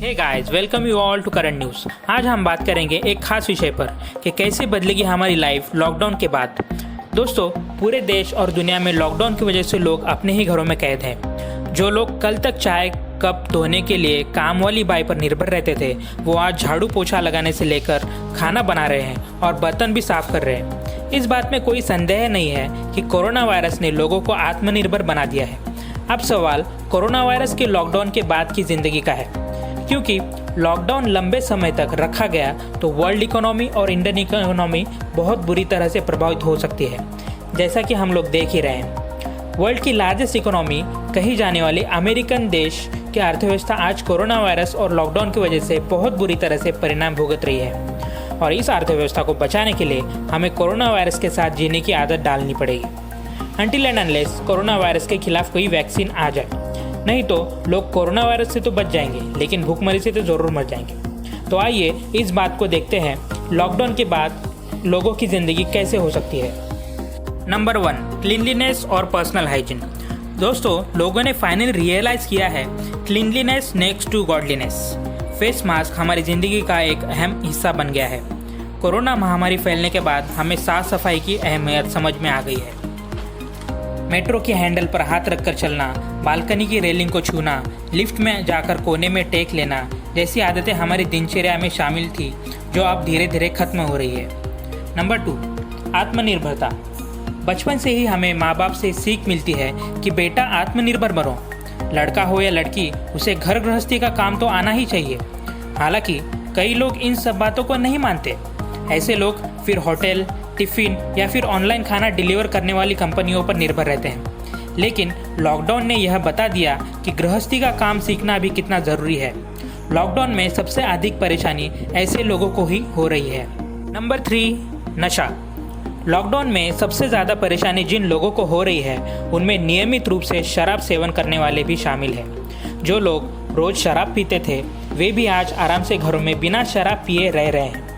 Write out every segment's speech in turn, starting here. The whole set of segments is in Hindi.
Hey guys, welcome you all to current news. आज हम बात करेंगे एक खास विषय पर कि कैसे बदलेगी हमारी लाइफ लॉकडाउन के बाद। दोस्तों, पूरे देश और दुनिया में लॉकडाउन की वजह से लोग अपने ही घरों में कैद हैं। जो लोग कल तक चाय कप धोने के लिए काम वाली बाई पर निर्भर रहते थे, वो आज झाड़ू पोछा लगाने से लेकर खाना बना रहे हैं और बर्तन भी साफ कर रहे हैं। इस बात में कोई संदेह नहीं है कि कोरोना वायरस ने लोगों को आत्मनिर्भर बना दिया है। अब सवाल कोरोना वायरस के लॉकडाउन के बाद की जिंदगी का है, क्योंकि लॉकडाउन लंबे समय तक रखा गया तो वर्ल्ड इकोनॉमी और इंडियन इकोनॉमी बहुत बुरी तरह से प्रभावित हो सकती है, जैसा कि हम लोग देख ही रहे हैं। वर्ल्ड की लार्जेस्ट इकोनॉमी कही जाने वाली अमेरिकन देश की अर्थव्यवस्था आज कोरोना वायरस और लॉकडाउन की वजह से बहुत बुरी तरह से परिणाम भुगत रही है, और इस अर्थव्यवस्था को बचाने के लिए हमें कोरोना वायरस के साथ जीने की आदत डालनी पड़ेगी। Until and unless corona virus के खिलाफ कोई वैक्सीन आ जाए, नहीं तो लोग कोरोना वायरस से तो बच जाएंगे, लेकिन भूखमरी से तो ज़रूर मर जाएंगे। तो आइए इस बात को देखते हैं, लॉकडाउन के बाद लोगों की ज़िंदगी कैसे हो सकती है। नंबर 1, क्लीनलीनेस और पर्सनल हाइजीन। दोस्तों, लोगों ने फाइनली रियलाइज़ किया है cleanliness next to godliness. Face mask हमारी ज़िंदगी का एक अहम हिस्सा बन गया है। कोरोना महामारी फैलने के बाद हमें साफ सफाई की अहमियत समझ में आ गई है। मेट्रो के हैंडल पर हाथ रखकर चलना, बालकनी की रेलिंग को छूना, लिफ्ट में जाकर कोने में टेक लेना जैसी आदतें हमारी दिनचर्या में शामिल थी, जो अब धीरे धीरे खत्म हो रही है। नंबर 2, आत्मनिर्भरता। बचपन से ही हमें माँ बाप से सीख मिलती है कि बेटा आत्मनिर्भर बनो। लड़का हो या लड़की, उसे घर गृहस्थी का काम तो आना ही चाहिए। हालांकि कई लोग इन सब बातों को नहीं मानते। ऐसे लोग फिर होटल, टिफ़िन या फिर ऑनलाइन खाना डिलीवर करने वाली कंपनियों पर निर्भर रहते हैं। लेकिन लॉकडाउन ने यह बता दिया कि गृहस्थी का काम सीखना भी कितना ज़रूरी है। लॉकडाउन में सबसे अधिक परेशानी ऐसे लोगों को ही हो रही है। नंबर 3, नशा। लॉकडाउन में सबसे ज़्यादा परेशानी जिन लोगों को हो रही है, उनमें नियमित रूप से शराब सेवन करने वाले भी शामिल हैं। जो लोग रोज़ शराब पीते थे, वे भी आज आराम से घरों में बिना शराब पिए रह रहे हैं,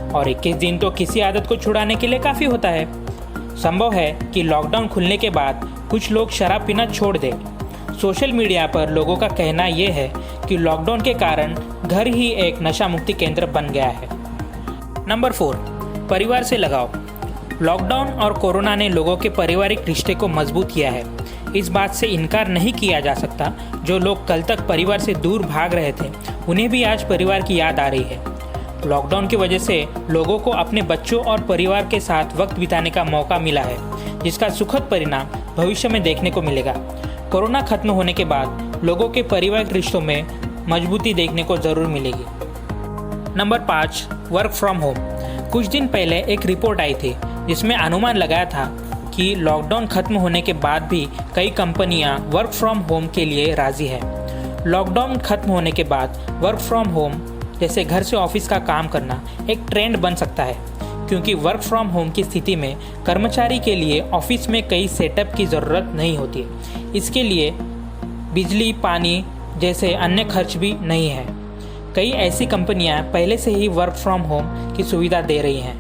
और 21 दिन तो किसी आदत को छुड़ाने के लिए काफ़ी होता है। संभव है कि लॉकडाउन खुलने के बाद कुछ लोग शराब पीना छोड़ दें। सोशल मीडिया पर लोगों का कहना यह है कि लॉकडाउन के कारण घर ही एक नशा मुक्ति केंद्र बन गया है। नंबर 4, परिवार से लगाव। लॉकडाउन और कोरोना ने लोगों के पारिवारिक रिश्ते को मजबूत किया है। इस बात से इनकार नहीं किया जा सकता, जो लोग कल तक परिवार से दूर भाग रहे थे, उन्हें भी आज परिवार की याद आ रही है। लॉकडाउन की वजह से लोगों को अपने बच्चों और परिवार के साथ वक्त बिताने का मौका मिला है, जिसका सुखद परिणाम भविष्य में देखने को मिलेगा। कोरोना खत्म होने के बाद लोगों के पारिवारिक रिश्तों में मजबूती देखने को ज़रूर मिलेगी। Number 5, work from home. कुछ दिन पहले एक रिपोर्ट आई थी जिसमें अनुमान लगाया था कि लॉकडाउन खत्म होने के बाद भी कई कंपनियां वर्क फ्रॉम होम के लिए राज़ी हैं। लॉकडाउन खत्म होने के बाद वर्क फ्रॉम होम जैसे घर से ऑफिस का काम करना एक ट्रेंड बन सकता है, क्योंकि वर्क फ्रॉम होम की स्थिति में कर्मचारी के लिए ऑफिस में कई सेटअप की ज़रूरत नहीं होती। इसके लिए बिजली, पानी जैसे अन्य खर्च भी नहीं है। कई ऐसी कंपनियां पहले से ही वर्क फ्रॉम होम की सुविधा दे रही हैं।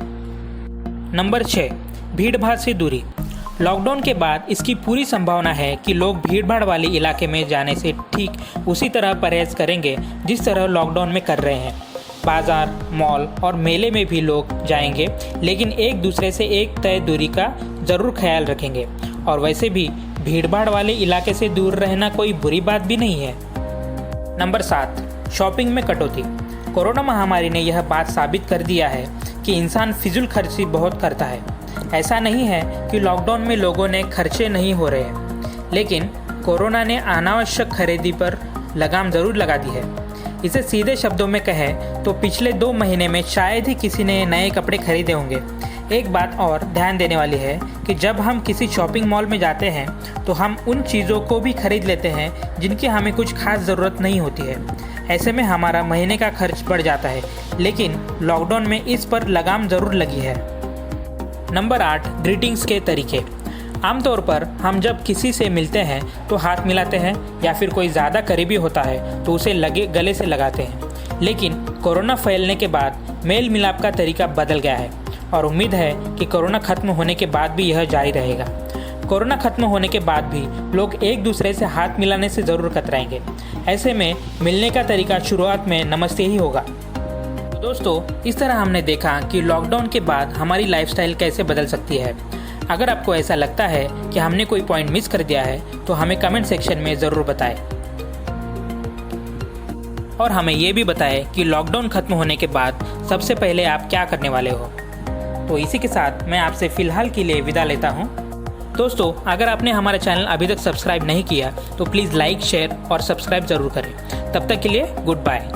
नंबर 6, भीड़ भाड़ से दूरी। लॉकडाउन के बाद इसकी पूरी संभावना है कि लोग भीड़भाड़ वाले इलाके में जाने से ठीक उसी तरह परहेज करेंगे जिस तरह लॉकडाउन में कर रहे हैं। बाजार, मॉल और मेले में भी लोग जाएंगे, लेकिन एक दूसरे से एक तय दूरी का ज़रूर ख्याल रखेंगे। और वैसे भी भीड़भाड़ वाले इलाके से दूर रहना कोई बुरी बात भी नहीं है। नंबर 7, शॉपिंग में कटौती। कोरोना महामारी ने यह बात साबित कर दिया है कि इंसान फिजूल खर्ची बहुत करता है। ऐसा नहीं है कि लॉकडाउन में लोगों ने खर्चे नहीं हो रहे हैं, लेकिन कोरोना ने अनावश्यक खरीदी पर लगाम ज़रूर लगा दी है। इसे सीधे शब्दों में कहें तो पिछले 2 महीने में शायद ही किसी ने नए कपड़े खरीदे होंगे। एक बात और ध्यान देने वाली है कि जब हम किसी शॉपिंग मॉल में जाते हैं तो हम उन चीज़ों को भी खरीद लेते हैं जिनकी हमें कुछ खास ज़रूरत नहीं होती है। ऐसे में हमारा महीने का खर्च बढ़ जाता है, लेकिन लॉकडाउन में इस पर लगाम ज़रूर लगी है। नंबर 8, ग्रीटिंग्स के तरीके। आमतौर पर हम जब किसी से मिलते हैं तो हाथ मिलाते हैं, या फिर कोई ज़्यादा करीबी होता है तो उसे गले से लगाते हैं। लेकिन कोरोना फैलने के बाद मेल मिलाप का तरीका बदल गया है, और उम्मीद है कि कोरोना खत्म होने के बाद भी यह जारी रहेगा। कोरोना खत्म होने के बाद भी लोग एक दूसरे से हाथ मिलाने से ज़रूर कतराएंगे। ऐसे में मिलने का तरीका शुरुआत में नमस्ते ही होगा। तो दोस्तों, इस तरह हमने देखा कि लॉकडाउन के बाद हमारी लाइफस्टाइल कैसे बदल सकती है। अगर आपको ऐसा लगता है कि हमने कोई पॉइंट मिस कर दिया है तो हमें कमेंट सेक्शन में ज़रूर बताएं। और हमें ये भी बताएं कि लॉकडाउन खत्म होने के बाद सबसे पहले आप क्या करने वाले हो। तो इसी के साथ मैं आपसे फ़िलहाल के लिए विदा लेता हूँ। दोस्तों, अगर आपने हमारा चैनल अभी तक सब्सक्राइब नहीं किया तो प्लीज़ लाइक, शेयर और सब्सक्राइब ज़रूर करें। तब तक के लिए गुड बाय।